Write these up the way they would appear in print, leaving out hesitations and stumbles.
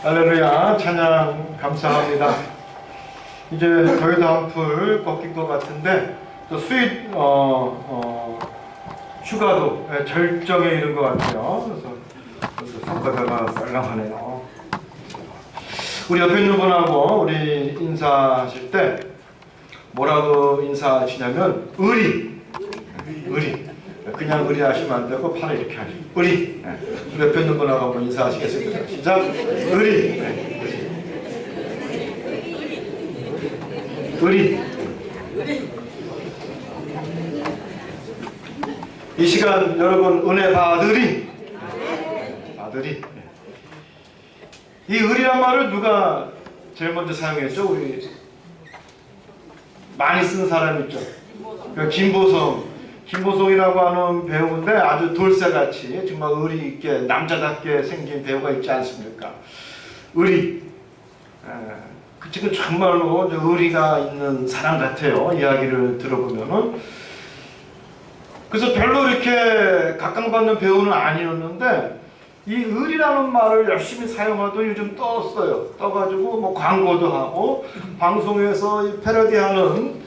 할렐루야, 찬양 감사합니다. 이제 거의도 한풀 꺾인 것 같은데 또 수입 휴가도 절정에 이른 것 같아요. 그래서 손바닥가 썰렁하네요. 우리 옆에 있는 분하고 우리 인사하실 때 뭐라고 인사하시냐면 의리. 그냥 의리하시면 안 되고 팔을 이렇게 하시고 의리. 우리 옆에 있는 분하고 한번 인사하시겠습니다. 시작. 의리. 의리. 이 시간 여러분 은혜 받으리. 이 의리란 말을 누가 제일 먼저 사용했죠? 우리 많이 쓰는 사람 있죠. 김보성이라고 하는 배우인데 아주 돌쇠같이 정말 의리 있게 남자답게 생긴 배우가 있지 않습니까? 의리. 그 지금 정말로 의리가 있는 사람 같아요. 이야기를 들어보면은. 그래서 별로 이렇게 각광받는 배우는 아니었는데 이 의리라는 말을 열심히 사용하더니 요즘 떴어요. 떠가지고 뭐 광고도 하고 방송에서 패러디하는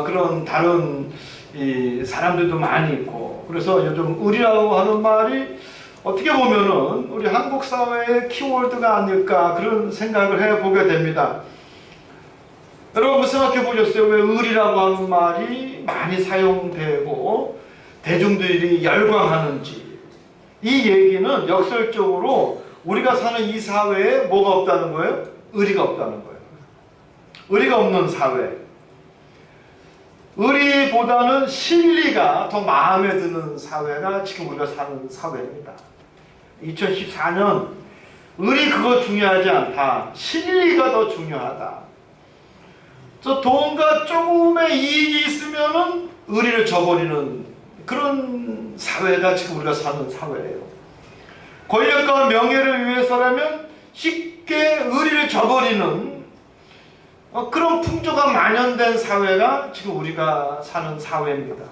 그런 다른 이 사람들도 많이 있고, 그래서 요즘 의리라고 하는 말이 어떻게 보면은 우리 한국 사회의 키워드가 아닐까 그런 생각을 해보게 됩니다. 여러분 생각해 보셨어요? 왜 의리라고 하는 말이 많이 사용되고 대중들이 열광하는지. 이 얘기는 역설적으로 우리가 사는 이 사회에 뭐가 없다는 거예요? 의리가 없다는 거예요. 의리가 없는 사회. 의리보다는 진리가 더 마음에 드는 사회가 지금 우리가 사는 사회입니다. 2014년 의리 그거 중요하지 않다. 진리가 더 중요하다. 저 돈과 조금의 이익이 있으면은 의리를 저버리는 그런 사회가 지금 우리가 사는 사회예요. 권력과 명예를 위해서라면 쉽게 의리를 저버리는 그런 풍조가 만연된 사회가 지금 우리가 사는 사회입니다.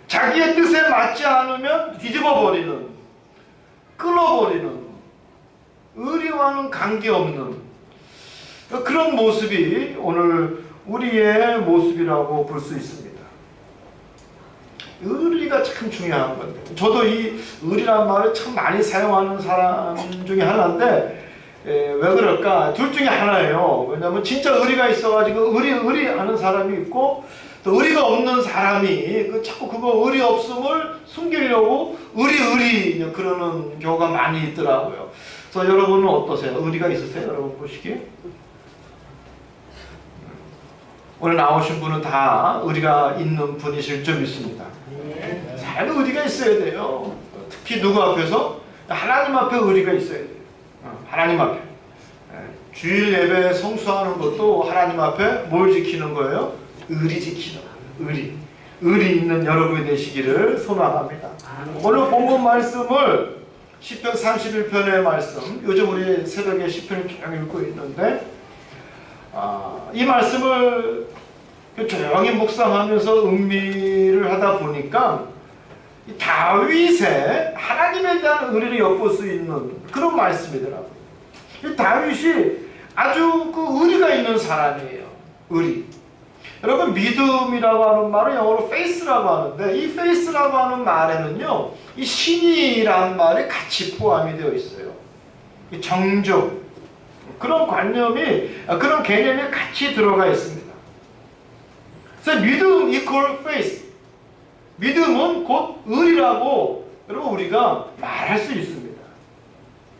자기의 뜻에 맞지 않으면 뒤집어버리는, 끊어버리는, 의리와는 관계없는 그런 모습이 오늘 우리의 모습이라고 볼 수 있습니다. 의리가 참 중요한 건데, 저도 이 의리란 말을 참 많이 사용하는 사람 중에 하나인데 왜 그럴까? 둘 중에 하나예요. 왜냐하면 진짜 의리가 있어가지고 의리하는 사람이 있고, 또 의리가 없는 사람이 자꾸 그거 의리 없음을 숨기려고 의리 그러는 경우가 많이 있더라고요. 그래서 여러분은 어떠세요? 의리가 있으세요? 여러분 보시기에? 오늘 나오신 분은 다 의리가 있는 분이실 줄 믿습니다. 잘 의리가 있어야 돼요. 특히 누구 앞에서? 하나님 앞에 의리가 있어야 돼요. 하나님 앞에. 주일 예배 성수하는 것도 하나님 앞에 뭘 지키는 거예요? 의리 지키는 거예요. 의리 있는 여러분이 되시기를 소망합니다. 오늘 본문 말씀을 시편 31편의 말씀, 요즘 우리 새벽에 시편을 쭉 읽고 있는데 이 말씀을 조용히 묵상하면서 음미를 하다 보니까 다윗의 하나님에 대한 의리를 엿볼 수 있는 그런 말씀이더라고요. 이 다윗이 아주 그 의리가 있는 사람이에요. 의리. 여러분 믿음이라고 하는 말은 영어로 faith라고 하는데, 이 faith라고 하는 말에는요 이 신이라는 말이 같이 포함이 되어 있어요. 이 정적, 그런 관념이, 그런 개념이 같이 들어가 있습니다. 그래서 믿음 equal faith. 믿음은 곧 의리라고 여러분 우리가 말할 수 있습니다.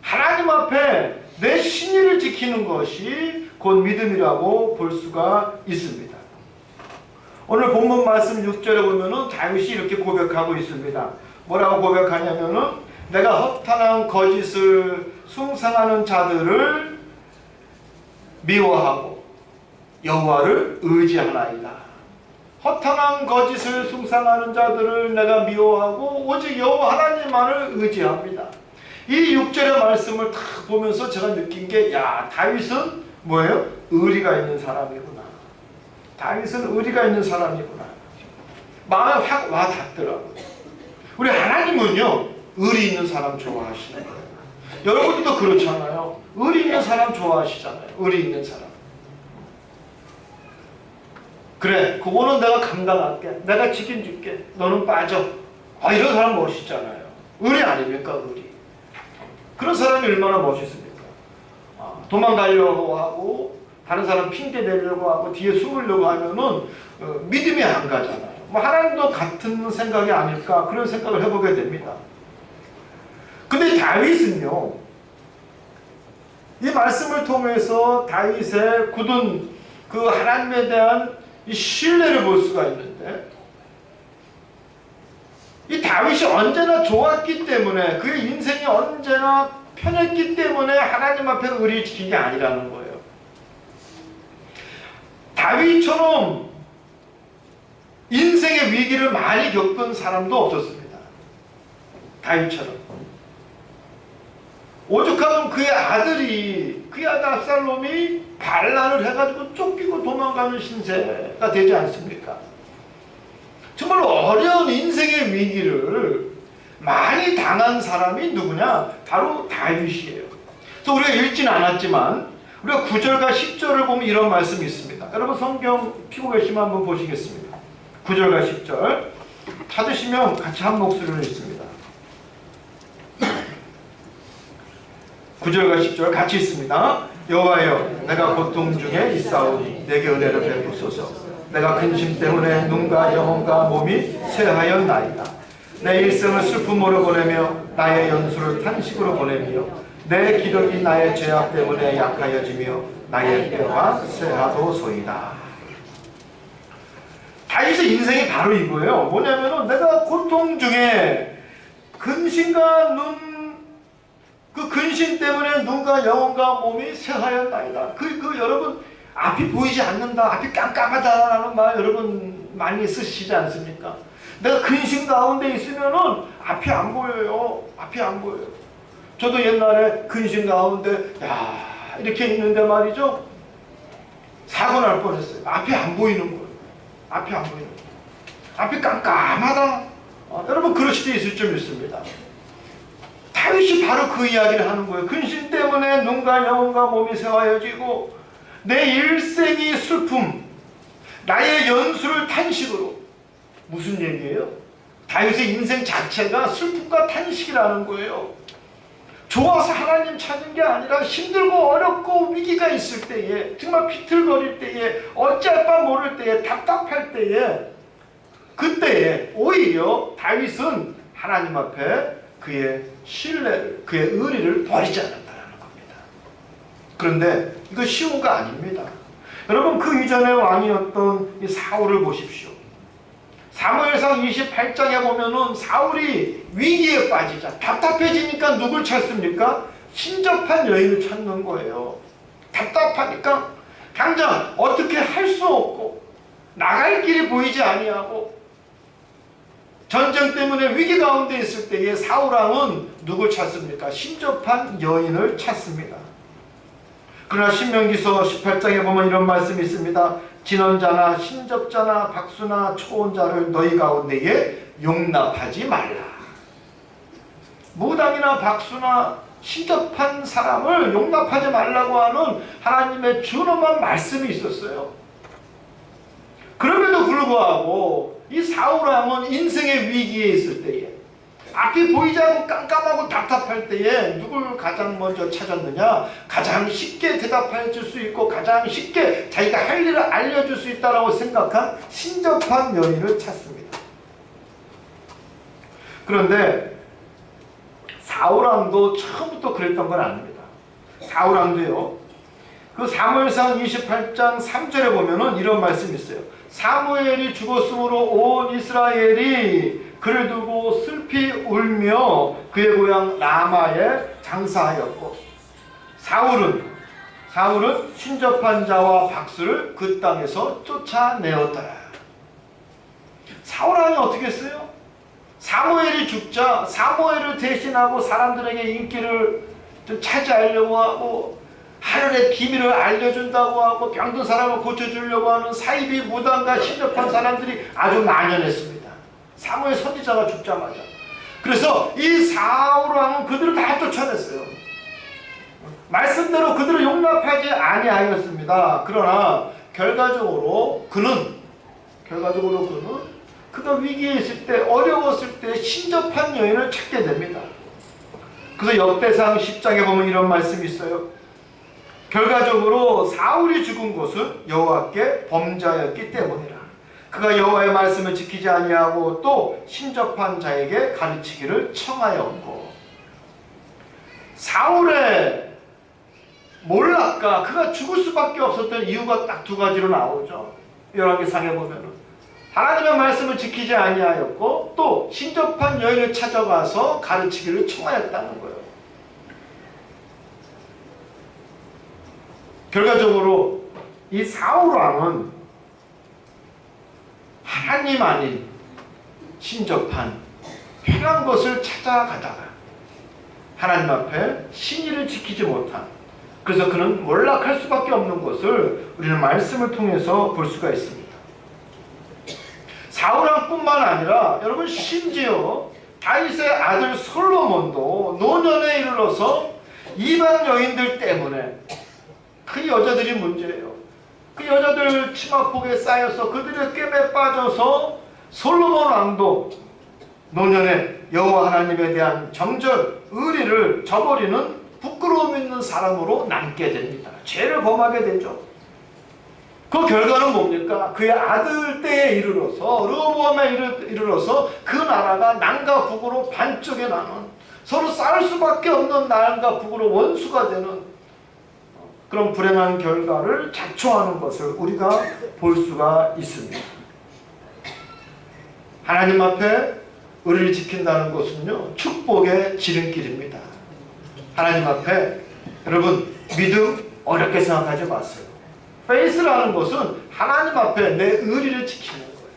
하나님 앞에 내 신의를 지키는 것이 곧 믿음이라고 볼 수가 있습니다. 오늘 본문 말씀 6절에 보면은 다윗이 이렇게 고백하고 있습니다. 뭐라고 고백하냐면은 내가 허탄한 거짓을 숭상하는 자들을 미워하고 여호와를 의지하나이다. 허탄한 거짓을 숭상하는 자들을 내가 미워하고 오직 여호와 하나님만을 의지합니다. 이 6절의 말씀을 딱 보면서 제가 느낀 게, 야, 다윗은 뭐예요? 의리가 있는 사람이구나. 다윗은 의리가 있는 사람이구나. 마음에 확 와닿더라고요. 우리 하나님은요 의리 있는 사람 좋아하시는 거예요. 여러분들도 그렇잖아요. 의리 있는 사람 좋아하시잖아요. 의리 있는 사람. 그래, 그거는 내가 감당할게. 내가 책임질게. 너는 빠져. 이런 사람 멋있잖아요. 의리 아닙니까, 의리. 그런 사람이 얼마나 멋있습니까? 도망가려고 하고 다른 사람 핑계 대려고 하고 뒤에 숨으려고 하면은 믿음이 안 가잖아요. 뭐 하나님도 같은 생각이 아닐까 그런 생각을 해보게 됩니다. 근데 다윗은요, 이 말씀을 통해서 다윗의 굳은 그 하나님에 대한 이 신뢰를 볼 수가 있는데, 이 다윗이 언제나 좋았기 때문에, 그의 인생이 언제나 편했기 때문에 하나님 앞에 의리를 지킨 게 아니라는 거예요. 다윗처럼 인생의 위기를 많이 겪은 사람도 없었습니다. 다윗처럼. 오죽하면 그의 아들 압살롬이 반란을 해가지고 쫓기고 도망가는 신세가 되지 않습니까? 정말 어려운 인생의 위기를 많이 당한 사람이 누구냐? 바로 다윗이에요. 그래서 우리가 읽진 않았지만 우리가 9절과 10절을 보면 이런 말씀이 있습니다. 여러분 성경 피고 계시면 한번 보시겠습니다. 9절과 10절 찾으시면 같이 한 목소리로 읽습니다. 9절과 10절 같이 있습니다. 여호와여, 내가 고통 중에 있사오니 내게 은혜를 베푸소서. 내가 근심 때문에 눈과 영혼과 몸이 쇠하였나이다. 내 일생을 슬픔으로 보내며 나의 연수를 탄식으로 보내며 내 기력이 나의 죄악 때문에 약하여지며 나의 뼈가 쇠하도소이다. 다윗의 인생이 바로 이거예요. 뭐냐면은 내가 고통 중에 근심과 그 근심 때문에 눈과 영혼과 몸이 쇠하였나이다. 여러분 앞이 보이지 않는다, 앞이 깜깜하다라는 말 여러분 많이 쓰시지 않습니까? 내가 근심 가운데 있으면은 앞이 안 보여요. 앞이 안 보여요. 저도 옛날에 근심 가운데 이렇게 있는데 말이죠, 사고 날 뻔했어요. 앞이 안 보이는 거예요. 앞이 안 보이는 거예요. 앞이 깜깜하다. 여러분 그럴 수도 있을 줄 믿습니다. 다윗이 바로 그 이야기를 하는 거예요. 근심 때문에 눈과 영혼과 몸이 쇠하여지고 내 일생이 슬픔, 나의 연수를 탄식으로. 무슨 얘기예요? 다윗의 인생 자체가 슬픔과 탄식이라는 거예요. 좋아서 하나님 찾는 게 아니라 힘들고 어렵고 위기가 있을 때에, 정말 비틀거릴 때에, 어찌할 바 모를 때에, 답답할 때에, 그때에 오히려 다윗은 하나님 앞에 그의 신뢰를, 그의 의리를 버리지 않았다는 겁니다. 그런데 이거 쉬운 거 아닙니다. 여러분 그 이전의 왕이었던 이 사울을 보십시오. 사무엘상 28장에 보면은 사울이 위기에 빠지자 답답해지니까 누굴 찾습니까? 신접한 여인을 찾는 거예요. 답답하니까 당장 어떻게 할 수 없고 나갈 길이 보이지 아니하고 전쟁 때문에 위기 가운데 있을 때에 사울왕은 누굴 찾습니까? 신접한 여인을 찾습니다. 그러나 신명기서 18장에 보면 이런 말씀이 있습니다. 진언자나 신접자나 박수나 초혼자를 너희 가운데에 용납하지 말라. 무당이나 박수나 신접한 사람을 용납하지 말라고 하는 하나님의 준엄한 말씀이 있었어요. 그럼에도 불구하고 이 사울왕은 인생의 위기에 있을 때에, 앞이 보이지 않고 깜깜하고 답답할 때에 누굴 가장 먼저 찾았느냐? 가장 쉽게 대답해 줄 수 있고 가장 쉽게 자기가 할 일을 알려줄 수 있다고 생각한 신접한 여인을 찾습니다. 그런데 사울왕도 처음부터 그랬던 건 아닙니다. 사울왕도요, 그 사무엘상 28장 3절에 보면은 이런 말씀이 있어요. 사무엘이 죽었으므로 온 이스라엘이 그를 두고 슬피 울며 그의 고향 라마에 장사하였고 사울은 신접한 자와 박수를 그 땅에서 쫓아내었더라. 사울왕이 어떻게 했어요? 사무엘이 죽자 사무엘을 대신하고 사람들에게 인기를 좀 차지하려고 하고 하늘의 비밀을 알려준다고 하고 병든 사람을 고쳐주려고 하는 사이비 무당과 신접한 사람들이 아주 만연했습니다. 사무엘 선지자가 죽자마자. 그래서 이 사울왕은 그들을 다 쫓아냈어요. 말씀대로 그들을 용납하지 아니하였습니다. 그러나 결과적으로 그는 그가 위기에 있을 때, 어려웠을 때 신접한 여인을 찾게 됩니다. 그래서 역대상 10장에 보면 이런 말씀이 있어요. 결과적으로 사울이 죽은 것은 여호와께 범죄하였기 때문이라. 그가 여호와의 말씀을 지키지 아니하고 또 신접한 자에게 가르치기를 청하였고, 사울의 몰락과 그가 죽을 수밖에 없었던 이유가 딱 두 가지로 나오죠. 열왕기상에 보면은 하나님의 말씀을 지키지 아니하였고 또 신접한 여인을 찾아가서 가르치기를 청하였다는 거예요. 결과적으로 이 사울 왕은 하나님 아닌 신접한 편한 것을 찾아가다가 하나님 앞에 신의를 지키지 못한, 그래서 그는 몰락할 수밖에 없는 것을 우리는 말씀을 통해서 볼 수가 있습니다. 사울 왕뿐만 아니라 여러분, 심지어 다윗의 아들 솔로몬도 노년에 이르러서 이방 여인들 때문에, 그 여자들이 문제예요. 그 여자들 치마폭에 쌓여서 그들의 꿰매 빠져서 솔로몬 왕도 노년에 여호와 하나님에 대한 정절, 의리를 저버리는 부끄러움 있는 사람으로 남게 됩니다. 죄를 범하게 되죠. 그 결과는 뭡니까? 그의 아들 때에 이르러서, 르호보암에 이르러서 그 나라가 남과 북으로 반쪽에 나눈, 서로 싸울 수밖에 없는 남과 북으로 원수가 되는 그런 불행한 결과를 자초하는 것을 우리가 볼 수가 있습니다. 하나님 앞에 의리를 지킨다는 것은요, 축복의 지름길입니다. 하나님 앞에 여러분, 믿음 어렵게 생각하지 마세요. 페이스라는 것은 하나님 앞에 내 의리를 지키는 거예요.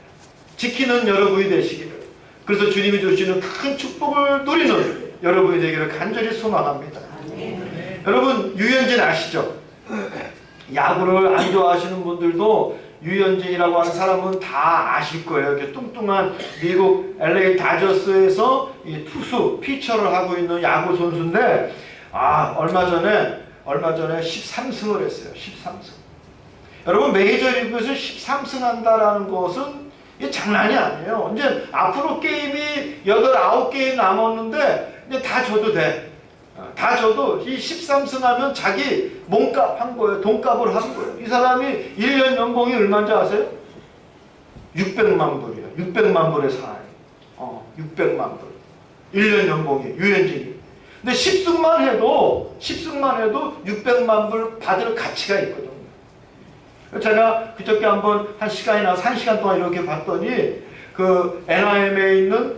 지키는 여러분이 되시기를, 그래서 주님이 주시는 큰 축복을 누리는 여러분이 되기를 간절히 소망합니다. 여러분, 유현진 아시죠? 야구를 안 좋아하시는 분들도 유현진이라고 하는 사람은 다 아실 거예요. 이렇게 뚱뚱한 미국 LA 다저스에서 이 투수, 피처를 하고 있는 야구 선수인데, 얼마 전에 13승을 했어요. 13승. 여러분, 메이저리그에서 13승 한다라는 것은 이게 장난이 아니에요. 이제 앞으로 게임이 8, 9게임 남았는데 이제 다 줘도 돼. 다 줘도 이 13승 하면 자기 몸값 한 거예요. 돈값을 한 거예요. 이 사람이 1년 연봉이 얼마인지 아세요? 600만 불이에요. 600만 불에 사나요. 600만 불. 1년 연봉이, 유현진이. 근데 10승만 해도 600만 불 받을 가치가 있거든요. 제가 그저께 한번 1시간이나 1시간 동안 이렇게 봤더니 그 NIM에 있는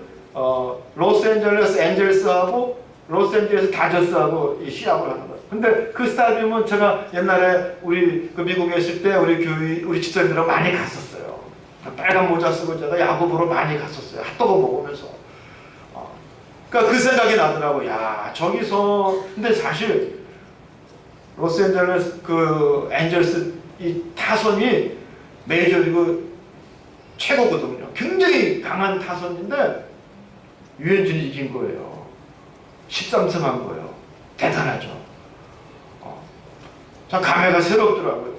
로스앤젤레스 엔젤스하고 로스앤젤레스 다저스하고 이 시합을 하는 거예요. 근데 그 스타디움은 제가 옛날에 우리 그 미국에 있을 때 우리 집사님들하고 많이 갔었어요. 빨간 모자 쓰고 제가 야구 보러 많이 갔었어요. 핫도그 먹으면서. 그러니까 그 생각이 나더라고. 야, 저기서, 근데 사실 로스앤젤레스 그 엔젤스 이 타선이 메이저리그 최고거든요. 굉장히 강한 타선인데 유현진이 이긴 거예요. 13승 한 거예요. 대단하죠. 참 감회가 새롭더라고요.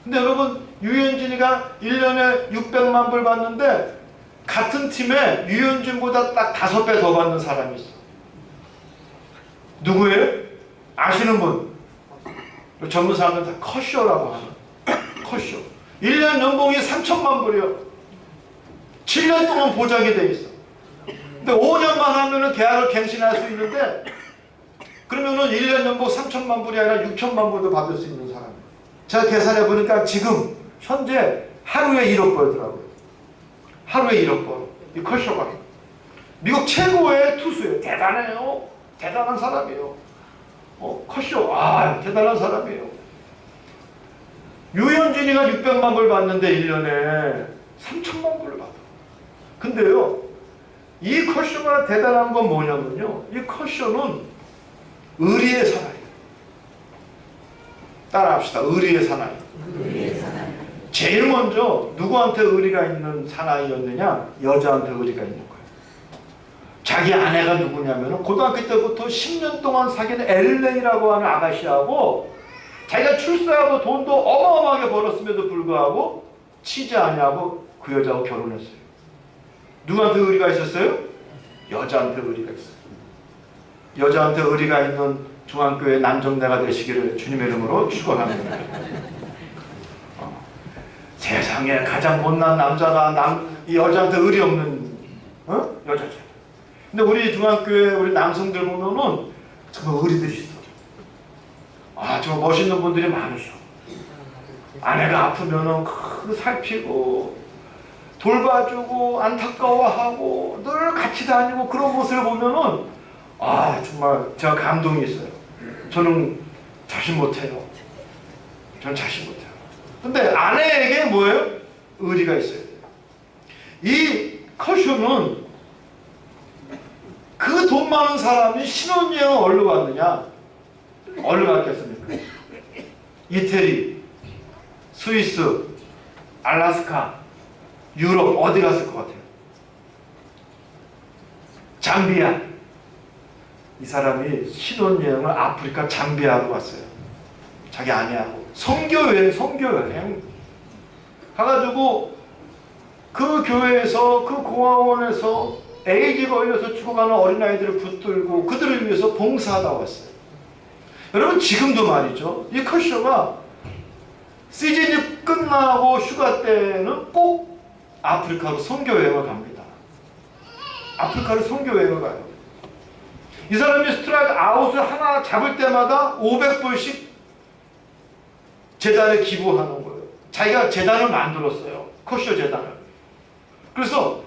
근데 여러분, 유현진이가 1년에 600만 불 받는데 같은 팀에 유현진보다 딱 5배 더 받는 사람이 있어. 누구예요? 아시는 분? 전문 사람들 다 커쇼라고 하는 커쇼. 1년 연봉이 3천만 불이요. 7년 동안 보장이 돼 있어. 근데 5년만 하면은 계약을 갱신할 수 있는데, 그러면은 1년 연봉 3천만 불이 아니라 6천만 불도 받을 수 있는 사람. 제가 계산해 보니까 지금 현재 하루에 1억 벌더라고요. 하루에 1억 벌. 이 커쇼가 미국 최고의 투수예요. 대단해요. 대단한 사람이에요. 커쇼, 대단한 사람이에요. 유현진이가 600만 불 받는데 1년에 3천만 불을 받아. 근데요, 이 커쇼가 대단한 건 뭐냐면요, 이 커쇼는 의리의 사나이. 따라합시다. 의리의 사나이. 의리의 사나이. 제일 먼저 누구한테 의리가 있는 사나이였느냐? 여자한테 의리가 있는 거예요. 자기 아내가 누구냐면 고등학교 때부터 10년 동안 사귄 엘렌이라고 하는 아가씨하고 자기가 출세하고 돈도 어마어마하게 벌었음에도 불구하고 치지 아니하고 그 여자하고 결혼했어요. 누구한테 의리가 있었어요? 여자한테 의리가 있어요. 여자한테 의리가 있는 중앙교회 남정네가 되시기를 주님의 이름으로 축원합니다. 세상에 가장 못난 남자가 이 여자한테 의리 없는 여자죠. 근데 우리 중앙교회 우리 남성들 보면은 정말 의리들이 있어. 정말 멋있는 분들이 많으셔. 아내가 아프면은 살피고 돌봐주고 안타까워하고 늘 같이 다니고 그런 모습을 보면은 정말 제가 감동이 있어요. 저는 자신 못해요. 저는 자신 못해요. 근데 아내에게 뭐예요? 의리가 있어야 돼요. 이 커쇼는 그 돈 많은 사람이 신혼여행 어디로 갔느냐? 어디로 갔겠습니까? 이태리, 스위스, 알래스카, 유럽 어디 갔을 것 같아요? 잠비아. 이 사람이 신혼여행을 아프리카 잠비아로 갔어요. 자기 아내하고 선교여행 가가지고 그 교회에서 그 공화원에서 에이즈 걸려서 죽어가는 어린아이들을 붙들고 그들을 위해서 봉사하다 왔어요. 여러분 지금도 말이죠. 이 커쇼가 시즌이 끝나고 휴가 때는 꼭 아프리카로 선교여행을 갑니다. 아프리카로 선교여행을 가요. 이 사람이 스트라이크 아웃을 하나 잡을 때마다 500불씩 재단에 기부하는 거예요. 자기가 재단을 만들었어요. 커쇼 재단을. 그래서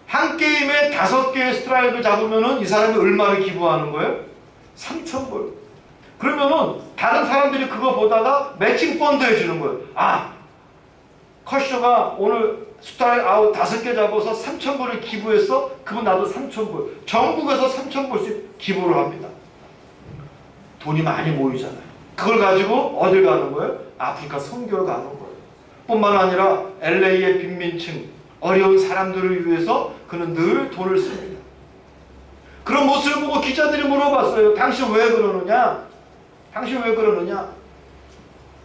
한 게임에 5개의 스트라이크를 잡으면은 이 사람이 얼마를 기부하는 거예요? 3,000불. 그러면은 다른 사람들이 그거 보다가 매칭 펀드 해주는 거예요. 커쇼가 오늘 스트라이크 아웃 5개 잡아서 3,000불을 기부했어? 그럼 나도 3,000불. 전국에서 3,000불씩 기부를 합니다. 돈이 많이 모이잖아요. 그걸 가지고 어딜 가는 거예요? 아프리카 선교를 가는 거예요. 뿐만 아니라 LA의 빈민층, 어려운 사람들을 위해서 그는 늘 돈을 씁니다. 그런 모습을 보고 기자들이 물어봤어요. 당신 왜 그러느냐? 당신 왜 그러느냐?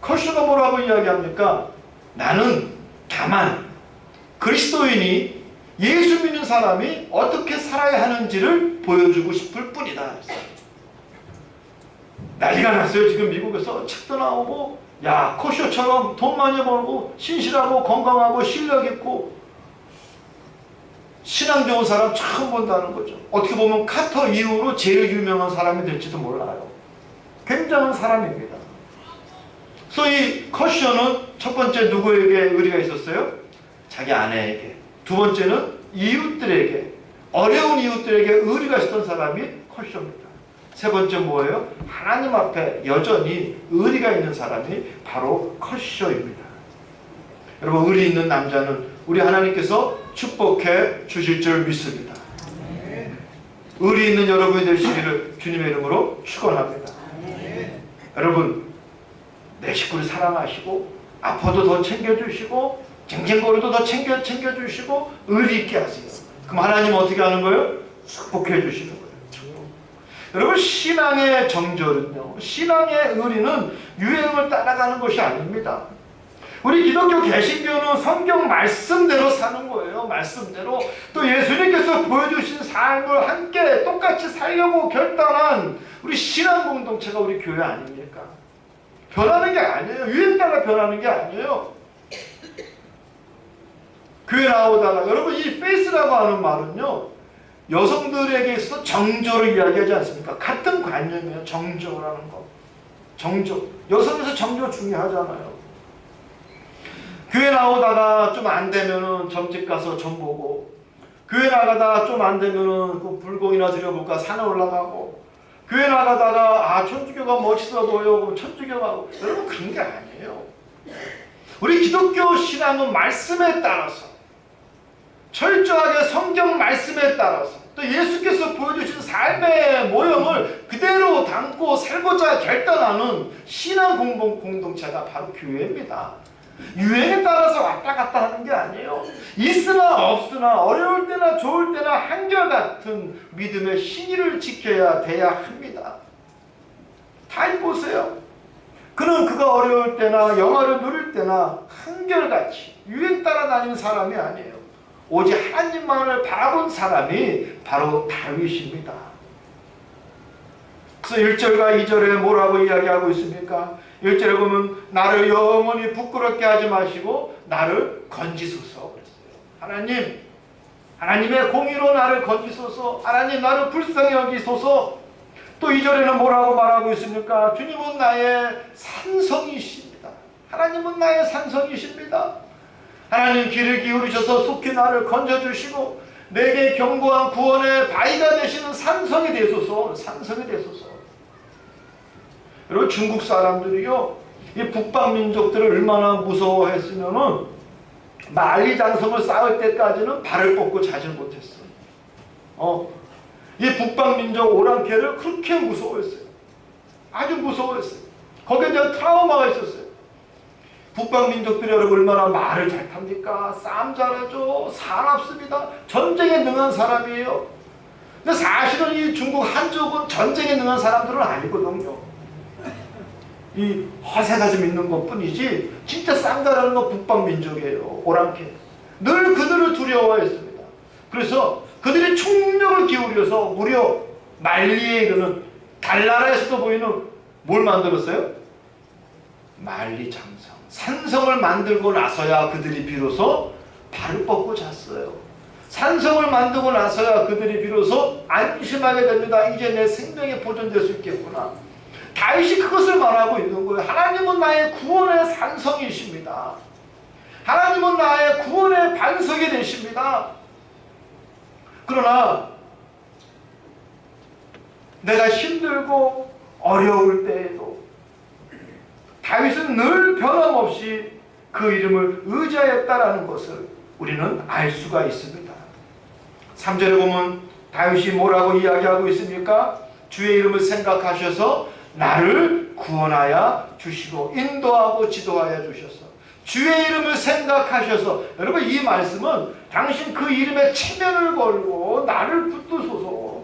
커쇼가 뭐라고 이야기합니까? 나는 다만 그리스도인이 예수 믿는 사람이 어떻게 살아야 하는지를 보여주고 싶을 뿐이다. 난리가 났어요. 지금 미국에서 책도 나오고 커쇼처럼 돈 많이 벌고 신실하고 건강하고 실력 있고 신앙 좋은 사람 처음 본다는 거죠. 어떻게 보면 카터 이후로 제일 유명한 사람이 될지도 몰라요. 굉장한 사람입니다. 그래서 이 커쇼는 첫 번째 누구에게 의리가 있었어요? 자기 아내에게. 두 번째는 이웃들에게, 어려운 이웃들에게 의리가 있었던 사람이 커쇼입니다. 세 번째 뭐예요? 하나님 앞에 여전히 의리가 있는 사람이 바로 커쇼입니다. 여러분 의리 있는 남자는 우리 하나님께서 축복해 주실 줄 믿습니다. 의리 있는 여러분이 되시기를 주님의 이름으로 축원합니다. 여러분 내 식구를 사랑하시고 아파도 더 챙겨주시고 쟁쟁거려도 더 챙겨주시고 의리 있게 하세요. 그럼 하나님 어떻게 하는 거예요? 축복해 주시는 거예요. 여러분 신앙의 정절은요, 신앙의 의리는 유행을 따라가는 것이 아닙니다. 우리 기독교 개신교는 성경 말씀대로 사는 거예요. 말씀대로. 또 예수님께서 보여주신 삶을 함께 똑같이 살려고 결단한 우리 신앙 공동체가 우리 교회 아닙니까? 변하는 게 아니에요. 유행 따라 변하는 게 아니에요. 교회 나오다가 여러분 이 페이스라고 하는 말은요, 여성들에게 있어서 정조를 이야기하지 않습니까? 같은 관념이에요. 정조라는 거. 정조. 여성에서 정조 중요하잖아요. 교회 나오다가 좀 안 되면은 점집 가서 점 보고, 교회 나가다가 좀 안 되면은 그 불공이나 드려볼까 산에 올라가고, 교회 나가다가 천주교가 멋있어 보여 천주교 가고. 여러분 그런 게 아니에요. 우리 기독교 신앙은 말씀에 따라서 철저하게 성경 말씀에 따라서 또 예수께서 보여주신 삶의 모형을 그대로 담고 살고자 결단하는 신앙 공동체가 바로 교회입니다. 유행에 따라서 왔다 갔다 하는 게 아니에요. 있으나 없으나 어려울 때나 좋을 때나 한결같은 믿음의 신의를 지켜야 돼야 합니다. 다 보세요. 그는 그가 어려울 때나 영화를 누릴 때나 한결같이 유행 따라다니는 사람이 아니에요. 오직 하나님만을 바라본 사람이 바로 다윗입니다. 그래서 1절과 2절에 뭐라고 이야기하고 있습니까? 1절에 보면 나를 영원히 부끄럽게 하지 마시고 나를 건지소서 그랬어요. 하나님의 공의로 나를 건지소서. 하나님 나를 불쌍히 여기소서. 또 2절에는 뭐라고 말하고 있습니까? 주님은 나의 산성이십니다. 하나님은 나의 산성이십니다. 하나님 귀를 기울이셔서 속히 나를 건져주시고 내게 견고한 구원의 바위가 되시는 산성이 되소서. 산성이 되소서. 여러분 중국 사람들이요 이 북방 민족들을 얼마나 무서워했으면은 만리장성을 쌓을 때까지는 발을 뻗고 자질 못했어. 이 북방 민족 오랑캐를 그렇게 무서워했어요. 아주 무서워했어요. 거기에 대한 트라우마가 있었어요. 북방 민족들이 여러분 얼마나 말을 잘 탑니까? 싸움 잘하죠. 사납습니다. 전쟁에 능한 사람이에요. 근데 사실은 이 중국 한족은 전쟁에 능한 사람들은 아니거든요. 이 허세가 좀 있는 것 뿐이지 진짜 쌍다라는 건 북방 민족이에요. 오랑캐. 늘 그들을 두려워했습니다. 그래서 그들이 총력을 기울여서 무려 만리에 이르는 달나라에서도 보이는 뭘 만들었어요? 만리장성. 산성을 만들고 나서야 그들이 비로소 발을 뻗고 잤어요. 산성을 만들고 나서야 그들이 비로소 안심하게 됩니다. 이제 내 생명이 보존될 수 있겠구나. 다윗이 그것을 말하고 있는 거예요. 하나님은 나의 구원의 산성이십니다. 하나님은 나의 구원의 반석이 되십니다. 그러나 내가 힘들고 어려울 때에도 다윗은 늘 변함없이 그 이름을 의지하였다라는 것을 우리는 알 수가 있습니다. 3절에 보면 다윗이 뭐라고 이야기하고 있습니까? 주의 이름을 생각하셔서 나를 구원하여 주시고 인도하고 지도하여 주셔서 주의 이름을 생각하셔서 여러분 이 말씀은 당신 그 이름에 체면을 걸고 나를 붙드소서.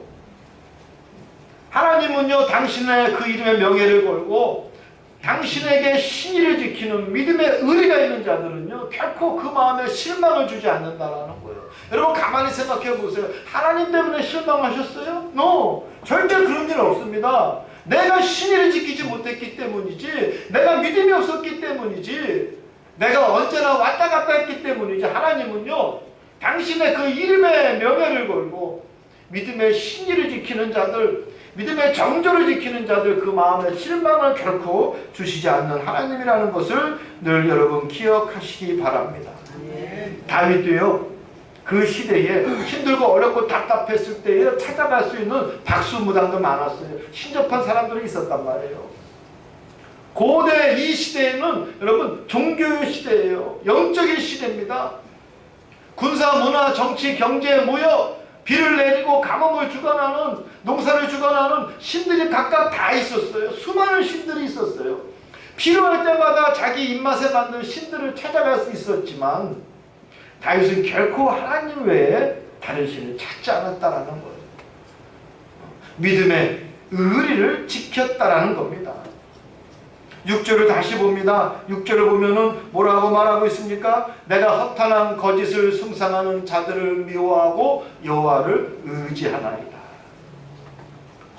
하나님은요 당신의 그 이름의 명예를 걸고 당신에게 신의를 지키는 믿음의 의리가 있는 자들은요 결코 그 마음에 실망을 주지 않는다라는 거예요. 여러분 가만히 생각해 보세요. 하나님 때문에 실망하셨어요? No, 절대 그런 일 없습니다. 내가 신의를 지키지 못했기 때문이지, 내가 믿음이 없었기 때문이지, 내가 언제나 왔다 갔다 했기 때문이지, 하나님은요 당신의 그 이름의 명예를 걸고 믿음의 신의를 지키는 자들, 믿음의 정조를 지키는 자들 그 마음에 실망을 결코 주시지 않는 하나님이라는 것을 늘 여러분 기억하시기 바랍니다. 다윗도요 그 시대에 힘들고 어렵고 답답했을 때에 찾아갈 수 있는 박수무당도 많았어요. 신접한 사람들이 있었단 말이에요. 고대 이 시대에는 여러분 종교의 시대예요. 영적인 시대입니다. 군사, 문화, 정치, 경제, 무역, 비를 내리고 가뭄을 주관하는, 농사를 주관하는 신들이 각각 다 있었어요. 수많은 신들이 있었어요. 필요할 때마다 자기 입맛에 맞는 신들을 찾아갈 수 있었지만 다윗은 결코 하나님 외에 다른 신을 찾지 않았다라는 거예요. 믿음의 의리를 지켰다라는 겁니다. 6절을 다시 봅니다. 6절을 보면은 뭐라고 말하고 있습니까? 내가 허탄한 거짓을 숭상하는 자들을 미워하고 여호와를 의지하나이다.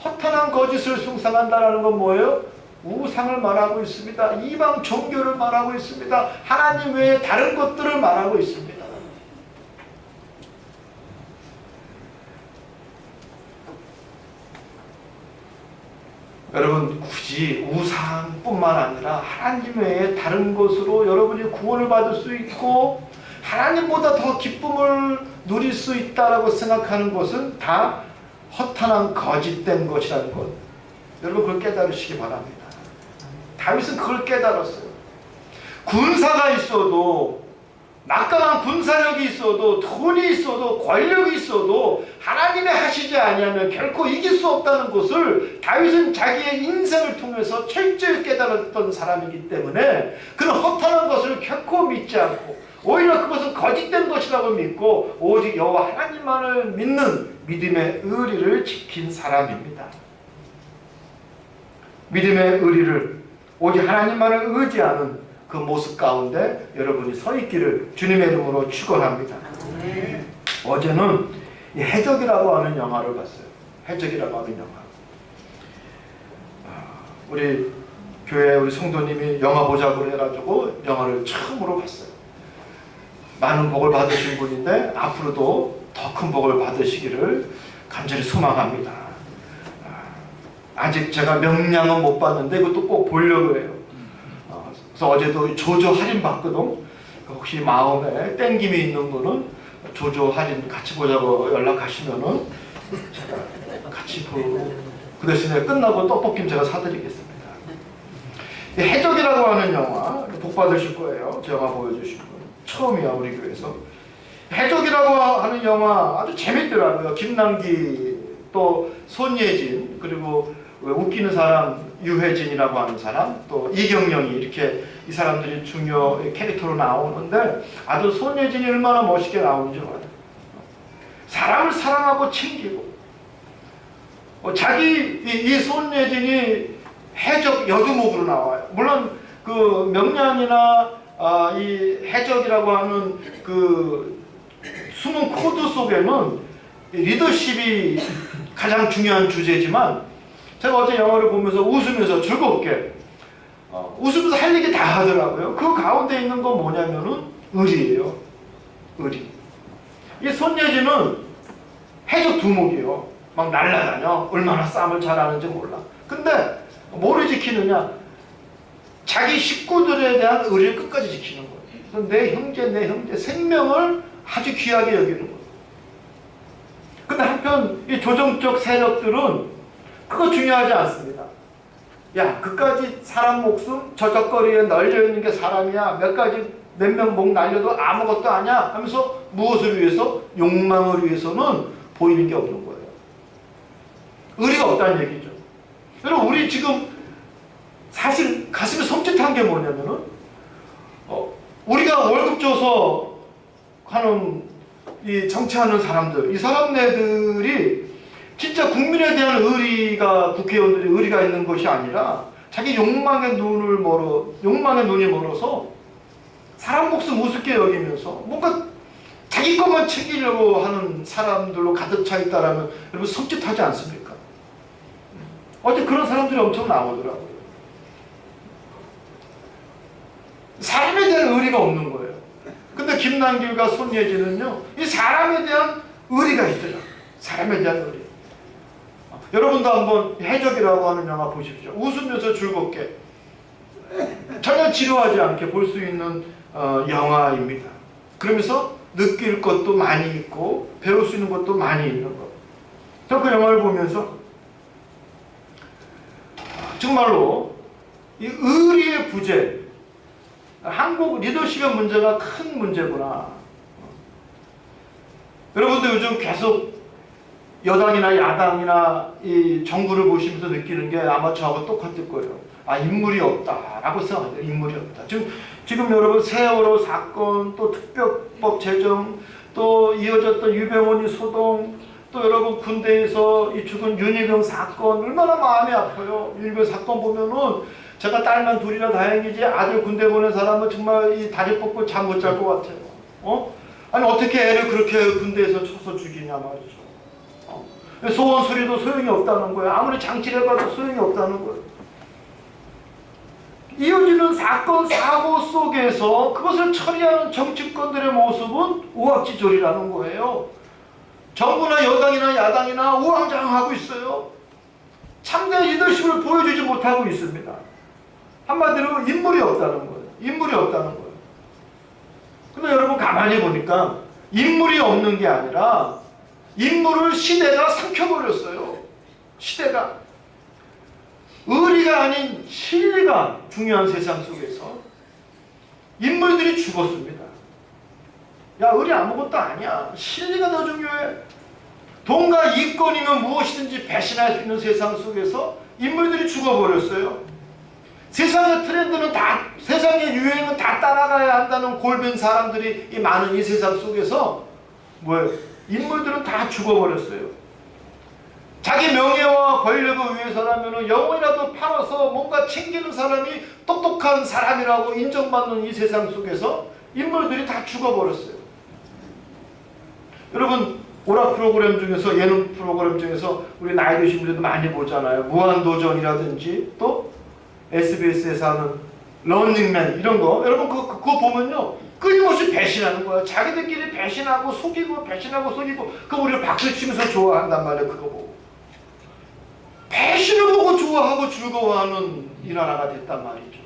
허탄한 거짓을 숭상한다라는 건 뭐예요? 우상을 말하고 있습니다. 이방 종교를 말하고 있습니다. 하나님 외에 다른 것들을 말하고 있습니다. 여러분 굳이 우상뿐만 아니라 하나님 외에 다른 것으로 여러분이 구원을 받을 수 있고 하나님보다 더 기쁨을 누릴 수 있다라고 생각하는 것은 다 허탄한 거짓된 것이라는 것, 여러분 그걸 깨달으시기 바랍니다. 다윗은 그걸 깨달았어요. 군사가 있어도 막강한 군사력이 있어도 돈이 있어도 권력이 있어도 하나님이 하시지 아니하면 결코 이길 수 없다는 것을 다윗은 자기의 인생을 통해서 철저히 깨달았던 사람이기 때문에 그는 허탄한 것을 결코 믿지 않고 오히려 그것은 거짓된 것이라고 믿고 오직 여호와 하나님만을 믿는 믿음의 의리를 지킨 사람입니다. 믿음의 의리를 오직 하나님만을 의지하는 그 모습 가운데 여러분이 서 있기를 주님의 이름으로 축원합니다. 어제는 해적이라고 하는 영화를 봤어요. 해적이라고 하는 영화. 우리 교회 우리 성도님이 영화 보자고 해가지고 영화를 처음으로 봤어요. 많은 복을 받으신 분인데 앞으로도 더 큰 복을 받으시기를 간절히 소망합니다. 아직 제가 명량은 못 봤는데 이것도 꼭 보려고 해요. 그래서 어제도 조조 할인 받거든. 혹시 마음에 땡김이 있는 분은 조조 할인 같이 보자고 연락하시면은 제가 같이 보고 그 대신에 끝나고 떡볶이 제가 사드리겠습니다. 해적이라고 하는 영화 복 받으실 거예요. 저 영화 보여주신 분 처음이야 우리 교회에서. 해적이라고 하는 영화 아주 재밌더라고요. 김남기 또 손예진 그리고 웃기는 사람 유혜진이라고 하는 사람 또 이경영이 이렇게 이 사람들이 중요 캐릭터로 나오는데 아주 손예진이 얼마나 멋있게 나오는지 몰라요. 사람을 사랑하고 챙기고 자기 이 손예진이 해적 여두목으로 나와요. 물론 그 명량이나 이 해적이라고 하는 그 숨은 코드 속에는 리더십이 가장 중요한 주제지만 제가 어제 영화를 보면서 웃으면서 즐겁게 웃으면서 할 얘기 다 하더라고요. 그 가운데 있는 건 뭐냐면은 의리예요. 의리. 이 손예진은 해적 두목이에요. 막 날아다녀. 얼마나 싸움을 잘하는지 몰라. 근데 뭐를 지키느냐? 자기 식구들에 대한 의리를 끝까지 지키는 거예요. 그래서 내 형제 생명을 아주 귀하게 여기는 거예요. 근데 한편 이 조정적 세력들은 그거 중요하지 않습니다. 야, 그까지 사람 목숨 저적거리에 널려 있는 게 사람이야. 몇 명 목 날려도 아무것도 아니야 하면서 무엇을 위해서? 욕망을 위해서는 보이는 게 없는 거예요. 의리가 없다는 얘기죠. 여러분 우리 지금 사실 가슴이 섬찟한 게 뭐냐면은 우리가 월급 줘서 하는 이 정치하는 사람들 이 사람네들이 진짜 국민에 대한 의리가 국회의원들이 의리가 있는 것이 아니라 자기 욕망의 눈이 멀어서 사람 목숨 우습게 여기면서 뭔가 자기 것만 챙기려고 하는 사람들로 가득 차 있다라면 여러분 섬찟하지 않습니까? 어제 그런 사람들이 엄청 나오더라고요. 사람에 대한 의리가 없는 거예요. 근데 김남길과 손예진은요, 이 사람에 대한 의리가 있더라. 사람에 대한 의리. 여러분도 한번 해적이라고 하는 영화 보십시오. 웃으면서 즐겁게 전혀 지루하지 않게 볼 수 있는 영화입니다. 그러면서 느낄 것도 많이 있고 배울 수 있는 것도 많이 있는 것. 저 그 영화를 보면서 정말로 이 의리의 부재, 한국 리더십의 문제가 큰 문제구나. 여러분들 요즘 계속 여당이나 야당이나 이 정부를 보시면서 느끼는 게 아마 저하고 똑같을 거예요. 아, 인물이 없다라고 생각해요. 인물이 없다. 지금 여러분 세월호 사건, 또 특별법 제정, 또 이어졌던 유병원이 소동, 또 여러분 군대에서 이 죽은 윤희병 사건 얼마나 마음이 아파요. 윤희병 사건 보면은 제가 딸만 둘이라 다행이지 아들 군대 보낸 사람은 정말 이 다리 뻗고 잠 못 잘 것 같아요. 아니 어떻게 애를 그렇게 군대에서 쳐서 죽이냐 말이죠. 소원 소리도 소용이 없다는 거예요. 아무리 장치를 해봐도 소용이 없다는 거예요. 이어지는 사건 사고 속에서 그것을 처리하는 정치권들의 모습은 우악지졸이라는 거예요. 정부나 여당이나 야당이나 우왕좌왕하고 있어요. 참된 리더십을 보여주지 못하고 있습니다. 한마디로 인물이 없다는 거예요. 인물이 없다는 거예요. 근데 여러분 가만히 보니까 인물이 없는 게 아니라 인물을 시대가 삼켜버렸어요. 시대가. 의리가 아닌 실리가 중요한 세상 속에서 인물들이 죽었습니다. 야, 의리 아무것도 아니야. 진리가 더 중요해. 돈과 이권이면 무엇이든지 배신할 수 있는 세상 속에서 인물들이 죽어버렸어요. 세상의 트렌드는 다, 세상의 유행은 다 따라가야 한다는 골빈 사람들이 이 많은 이 세상 속에서 뭐예요? 인물들은 다 죽어버렸어요. 자기 명예와 권력을 위해서라면 영혼이라도 팔아서 뭔가 챙기는 사람이 똑똑한 사람이라고 인정받는 이 세상 속에서 인물들이 다 죽어버렸어요. 여러분, 오락 프로그램 중에서, 예능 프로그램 중에서 우리 나이 드신 분들도 많이 보잖아요. 무한도전이라든지 또 SBS에서 하는 런닝맨 이런 거. 여러분 그거 보면요, 끊임없이 배신하는 거예요. 자기들끼리 배신하고 속이고 배신하고 속이고, 그거 우리를 박수치면서 좋아한단 말이에요. 그거 보고 배신을 보고 좋아하고 즐거워하는 이 나라가 됐단 말이죠.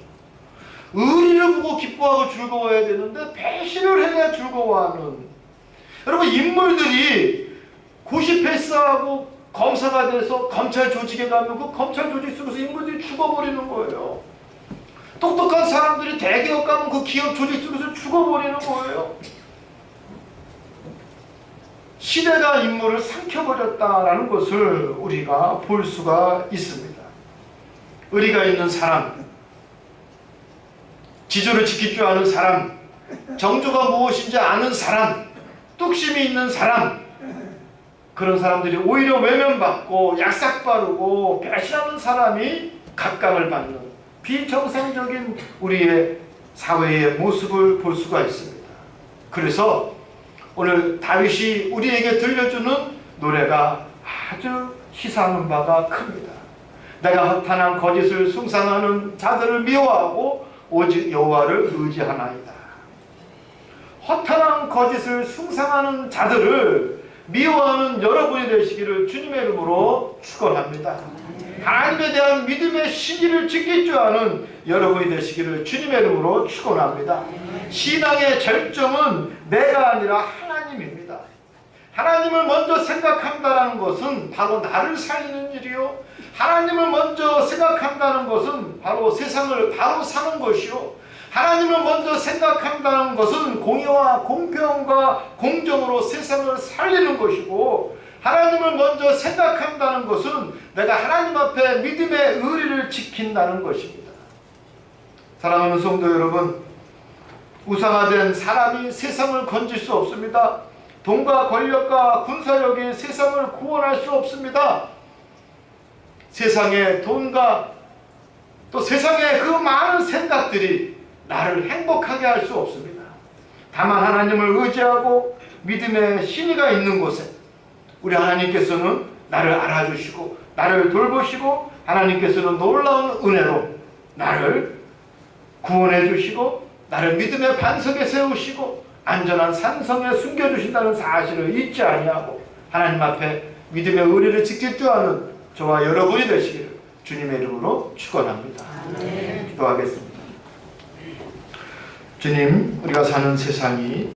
의리를 보고 기뻐하고 즐거워해야 되는데 배신을 해야 즐거워하는. 여러분, 인물들이 고시 패스하고 검사가 돼서 검찰 조직에 가면 그 검찰 조직 속에서 인물들이 죽어버리는 거예요. 똑똑한 사람들이 대기업 가면 그 기업 조직 속에서 죽어버리는 거예요. 시대가 인물을 삼켜버렸다라는 것을 우리가 볼 수가 있습니다. 의리가 있는 사람, 지조를 지킬 줄 아는 사람, 정조가 무엇인지 아는 사람, 뚝심이 있는 사람, 그런 사람들이 오히려 외면받고 약삭빠르고 배신하는 사람이 각광을 받는 비정상적인 우리의 사회의 모습을 볼 수가 있습니다. 그래서 오늘 다윗이 우리에게 들려주는 노래가 아주 시사하는 바가 큽니다. 내가 허탄한 거짓을 숭상하는 자들을 미워하고 오직 여호와를 의지하나이다. 허탄한 거짓을 숭상하는 자들을 미워하는 여러분이 되시기를 주님의 이름으로 축원합니다. 하나님에 대한 믿음의 신의를 지킬 줄 아는 여러분이 되시기를 주님의 이름으로 축원합니다. 신앙의 절정은 내가 아니라 하나님입니다. 하나님을 먼저 생각한다는 것은 바로 나를 살리는 일이요, 하나님을 먼저 생각한다는 것은 바로 세상을 바로 사는 것이요, 하나님을 먼저 생각한다는 것은 공의와 공평과 공정으로 세상을 살리는 것이고, 하나님을 먼저 생각한다는 것은 내가 하나님 앞에 믿음의 의리를 지킨다는 것입니다. 사랑하는 성도 여러분, 우상화된 사람이 세상을 건질 수 없습니다. 돈과 권력과 군사력이 세상을 구원할 수 없습니다. 세상의 돈과 또 세상의 그 많은 생각들이 나를 행복하게 할 수 없습니다. 다만 하나님을 의지하고 믿음의 신의가 있는 곳에 우리 하나님께서는 나를 알아주시고 나를 돌보시고, 하나님께서는 놀라운 은혜로 나를 구원해 주시고 나를 믿음의 반석에 세우시고 안전한 산성에 숨겨주신다는 사실을 잊지 아니하고 하나님 앞에 믿음의 의리를 지킬 줄 아는 저와 여러분이 되시기를 주님의 이름으로 축원합니다. 기도하겠습니다. 주님, 우리가 사는 세상이